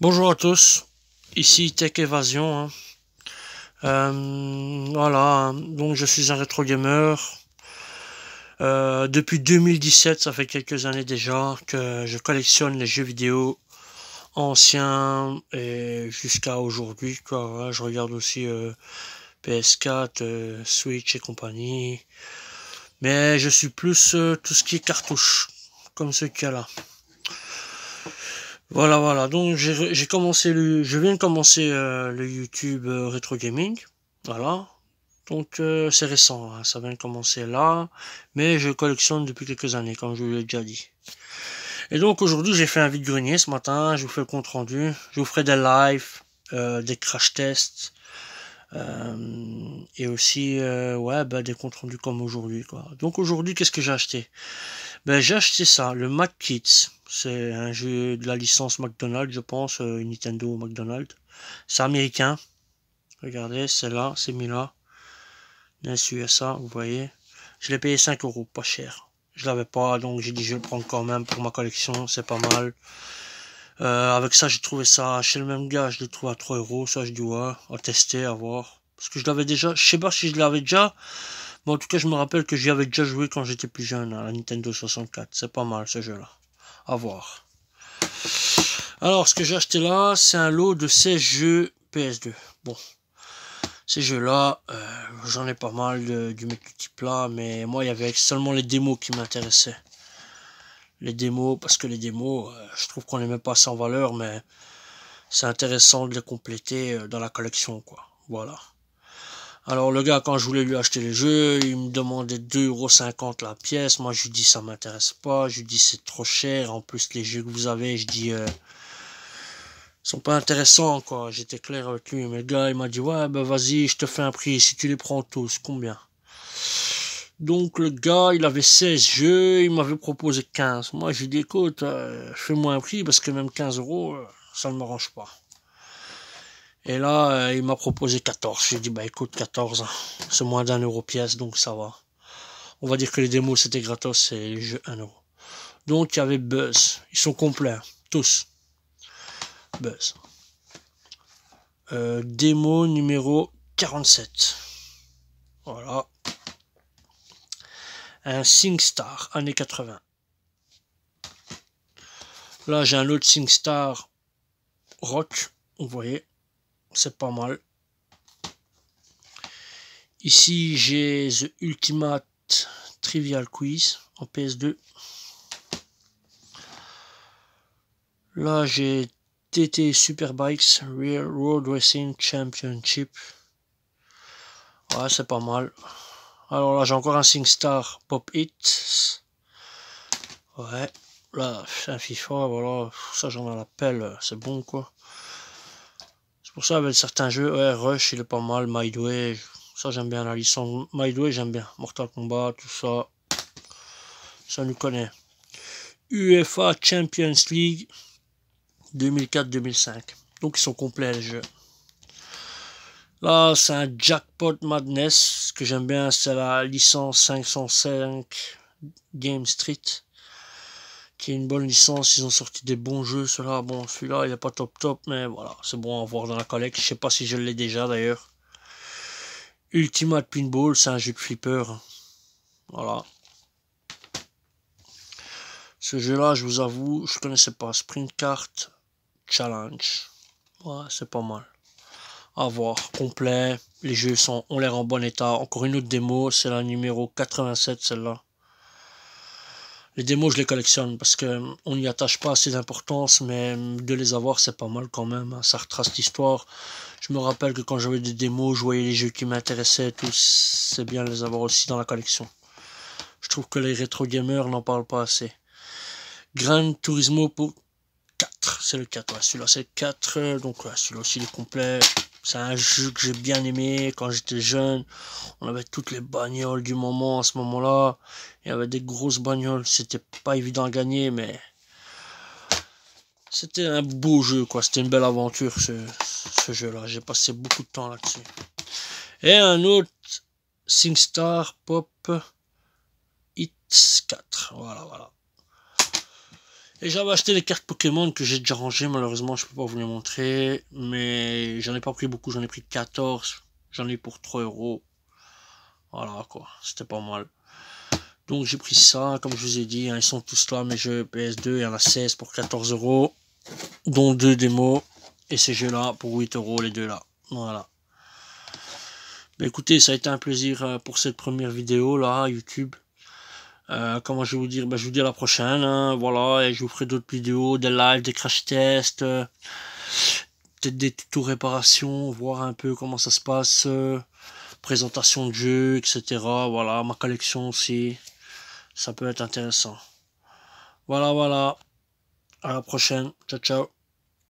Bonjour à tous, ici Tech Evasion. Voilà, donc je suis un rétro gamer. Depuis 2017, ça fait quelques années déjà que je collectionne les jeux vidéo anciens et jusqu'à aujourd'hui, quoi. Ouais, je regarde aussi PS4, Switch et compagnie. Mais je suis plus tout ce qui est cartouche, comme ce qu'il y a là. Voilà. Donc j'ai commencé je viens de commencer le YouTube Retro Gaming. Voilà. Donc c'est récent, hein, ça vient de commencer là, mais je collectionne depuis quelques années, comme je vous l'ai déjà dit. Et donc aujourd'hui j'ai fait un vide-grenier ce matin, je vous fais le compte rendu, je vous ferai des lives, des crash tests, et aussi ouais, des comptes rendus comme aujourd'hui, quoi. Donc aujourd'hui qu'est-ce que j'ai acheté? J'ai acheté ça, le Mac Kids. C'est un jeu de la licence McDonald's, je pense, Nintendo McDonald's. C'est américain. Regardez, c'est là, c'est mis là. NES USA, vous voyez. Je l'ai payé 5 euros, pas cher. Je l'avais pas, donc j'ai dit je vais le prendre quand même pour ma collection, c'est pas mal. Avec ça, j'ai trouvé ça chez le même gars, je l'ai trouvé à 3 euros. Ça, je dis ouais, à tester, à voir. Parce que je l'avais déjà, je sais pas si je l'avais déjà, mais en tout cas, je me rappelle que j'y avais déjà joué quand j'étais plus jeune, à la Nintendo 64. C'est pas mal ce jeu-là. À voir. Alors, ce que j'ai acheté là, c'est un lot de 16 jeux PS2. Bon, ces jeux-là, j'en ai pas mal du type là, mais moi, il y avait seulement les démos qui m'intéressaient. Les démos, parce que les démos, je trouve qu'on les met pas sans valeur, mais c'est intéressant de les compléter dans la collection, quoi. Voilà. Alors le gars, quand je voulais lui acheter les jeux, il me demandait 2,50 € la pièce. Moi je lui dis ça m'intéresse pas, je lui dis c'est trop cher. En plus les jeux que vous avez, je dis sont pas intéressants, quoi. J'étais clair avec lui, mais le gars il m'a dit ouais vas-y, je te fais un prix si tu les prends tous, combien? Donc le gars il avait 16 jeux, il m'avait proposé 15. Moi je lui dis écoute, fais-moi un prix parce que même 15 euros, ça ne m'arrange pas. Et là, il m'a proposé 14. J'ai dit, bah écoute, 14, hein, c'est moins d'1 € pièce, donc ça va. On va dire que les démos c'était gratos et les jeux 1 euro. Donc il y avait Buzz. Ils sont complets, hein, tous. Buzz. Démo numéro 47. Voilà. Un SingStar, années 80. Là j'ai un autre SingStar Rock. Vous voyez, c'est pas mal. Ici j'ai The Ultimate Trivial Quiz en PS2. Là j'ai TT Superbikes Real Road Racing Championship. Ouais, c'est pas mal. Alors là j'ai encore un SingStar Pop Hits. Ouais. Là, c'est un FIFA, voilà. Ça j'en ai la pelle, c'est bon quoi. C'est pour ça avec certains jeux, ouais, Rush il est pas mal, Midway. Ça j'aime bien la licence. Midway j'aime bien. Mortal Kombat, tout ça. Ça nous connaît. UEFA Champions League 2004-2005. Donc ils sont complets les jeux. Là, c'est un Jackpot Madness. Ce que j'aime bien, c'est la licence 505 Game Street, qui est une bonne licence. Ils ont sorti des bons jeux. Cela, bon, celui-là, il est pas top, mais voilà, c'est bon à voir dans la collecte. Je sais pas si je l'ai déjà d'ailleurs. Ultimate Pinball, c'est un jeu de flipper. Voilà. Ce jeu-là, je vous avoue, je connaissais pas. Sprint Kart Challenge. Ouais, c'est pas mal. À voir, complet. Les jeux ont l'air en bon état. Encore une autre démo, c'est la numéro 87, celle-là. Les démos, je les collectionne parce que on n'y attache pas assez d'importance, mais de les avoir, c'est pas mal quand même. Ça retrace l'histoire. Je me rappelle que quand j'avais des démos, je voyais les jeux qui m'intéressaient, tous. C'est bien de les avoir aussi dans la collection. Je trouve que les rétro gamers n'en parlent pas assez. Gran Turismo pour 4, c'est le 4, ouais, celui-là c'est le 4, donc ouais, celui-là aussi il est complet. C'est un jeu que j'ai bien aimé quand j'étais jeune. On avait toutes les bagnoles du moment à ce moment-là. Il y avait des grosses bagnoles, c'était pas évident à gagner, mais c'était un beau jeu, quoi. C'était une belle aventure ce jeu-là. J'ai passé beaucoup de temps là-dessus. Et un autre SingStar Pop Hits 4. Voilà. Et j'avais acheté les cartes Pokémon que j'ai déjà rangées, malheureusement je peux pas vous les montrer, mais j'en ai pas pris beaucoup, j'en ai pris 14, j'en ai pour 3 euros, voilà quoi, c'était pas mal. Donc j'ai pris ça, comme je vous ai dit, hein, ils sont tous là, mes jeux PS2, il y en a 16 pour 14 euros, dont 2 démos, et ces jeux là pour 8 euros, les deux là, voilà. Bah écoutez, ça a été un plaisir pour cette première vidéo là, YouTube. Comment je vais vous dire, bah, je vous dis à la prochaine, hein, voilà, et je vous ferai d'autres vidéos, des lives, des crash tests, peut-être des tutos réparation, voir un peu comment ça se passe, présentation de jeux, etc. Voilà, ma collection aussi, ça peut être intéressant. Voilà, voilà, à la prochaine, ciao ciao.